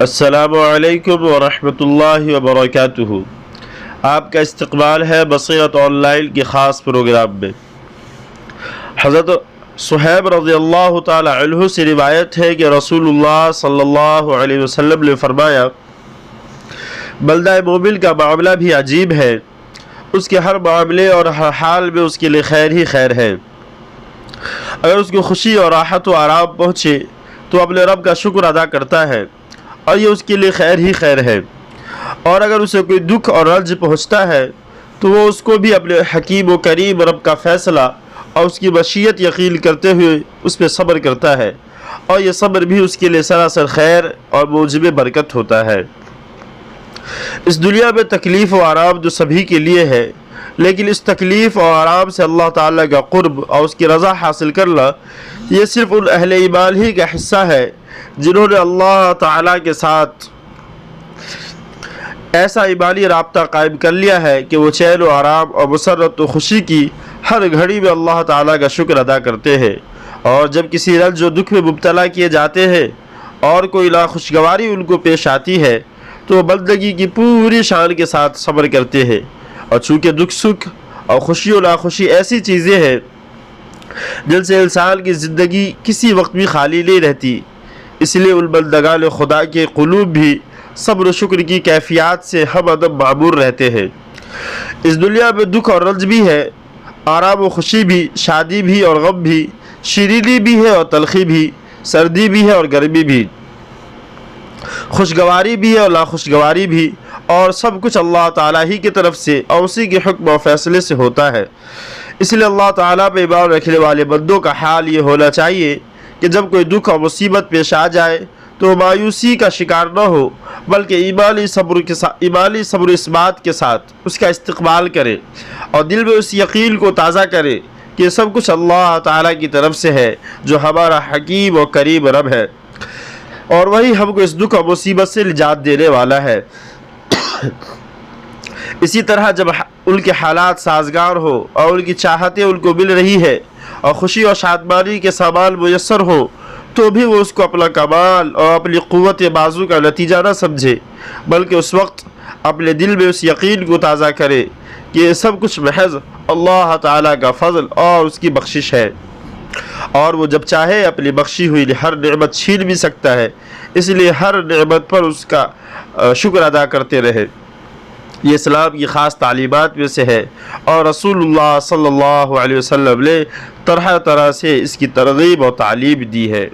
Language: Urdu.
السلام علیکم ورحمۃ اللہ وبرکاتہ۔ آپ کا استقبال ہے بصیرت آن لائن کے خاص پروگرام میں۔ حضرت صہیب رضی اللہ تعالی عنہ سے روایت ہے کہ رسول اللہ صلی اللہ علیہ وسلم نے فرمایا، بندہ مومن کا معاملہ بھی عجیب ہے، اس کے ہر معاملے اور ہر حال میں اس کے لیے خیر ہی خیر ہے۔ اگر اس کو خوشی اور راحت و آرام پہنچے تو اپنے رب کا شکر ادا کرتا ہے اور یہ اس کے لیے خیر ہی خیر ہے، اور اگر اسے کوئی دکھ اور رنج پہنچتا ہے تو وہ اس کو بھی اپنے حکیم و کریم رب کا فیصلہ اور اس کی مشیت یقین کرتے ہوئے اس پہ صبر کرتا ہے، اور یہ صبر بھی اس کے لیے سراسر خیر اور موجب برکت ہوتا ہے۔ اس دنیا میں تکلیف و آرام جو سبھی کے لیے ہے، لیکن اس تکلیف اور آرام سے اللہ تعالیٰ کا قرب اور اس کی رضا حاصل کرنا یہ صرف ان اہل ایمان ہی کا حصہ ہے جنہوں نے اللہ تعالیٰ کے ساتھ ایسا ایمانی رابطہ قائم کر لیا ہے کہ وہ چین و آرام اور مسرت و خوشی کی ہر گھڑی میں اللہ تعالیٰ کا شکر ادا کرتے ہیں، اور جب کسی رنج و دکھ میں مبتلا کیے جاتے ہیں اور کوئی ناخوشگواری ان کو پیش آتی ہے تو وہ بندگی کی پوری شان کے ساتھ صبر کرتے ہیں، اور چونکہ دکھ سکھ اور خوشی و ناخوشی ایسی چیزیں ہیں جن سے انسان کی زندگی کسی وقت بھی خالی نہیں رہتی، اس لیے ان بندگان خدا کے قلوب بھی صبر و شکر کی کیفیات سے ہم عدم معمور رہتے ہیں۔ اس دنیا میں دکھ اور رنج بھی ہے، آرام و خوشی بھی، شادی بھی اور غم بھی، شیرینی بھی ہے اور تلخی بھی، سردی بھی ہے اور گرمی بھی، خوشگواری بھی ہے اور ناخوشگواری بھی، اور سب کچھ اللہ تعالیٰ ہی کی طرف سے اور اسی کے حکم و فیصلے سے ہوتا ہے۔ اس لیے اللہ تعالیٰ پہ ایمان رکھنے والے بندوں کا حال یہ ہونا چاہیے کہ جب کوئی دکھ اور مصیبت پیش آ جائے تو مایوسی کا شکار نہ ہو، بلکہ ایمانی صبر و اثبات کے ساتھ اس کا استقبال کرے اور دل میں اس یقین کو تازہ کرے کہ سب کچھ اللہ تعالیٰ کی طرف سے ہے جو ہمارا حکیم و کریم رب ہے، اور وہی ہم کو اس دکھ اور مصیبت سے نجات دینے والا ہے۔ اسی طرح جب ان کے حالات سازگار ہو اور ان کی چاہتیں ان کو مل رہی ہے اور خوشی اور شادمانی کے سامان میسر ہو تو بھی وہ اس کو اپنا کمال اور اپنی قوت بازو کا نتیجہ نہ سمجھے، بلکہ اس وقت اپنے دل میں اس یقین کو تازہ کرے کہ یہ سب کچھ محض اللہ تعالیٰ کا فضل اور اس کی بخشش ہے، اور وہ جب چاہے اپنی بخشی ہوئی ہر نعمت چھین بھی سکتا ہے، اس لیے ہر نعمت پر اس کا شکر ادا کرتے رہے۔ یہ اسلام کی خاص تعلیمات میں سے ہے، اور رسول اللہ صلی اللہ علیہ وسلم نے طرح طرح سے اس کی ترغیب اور تعلیم دی ہے۔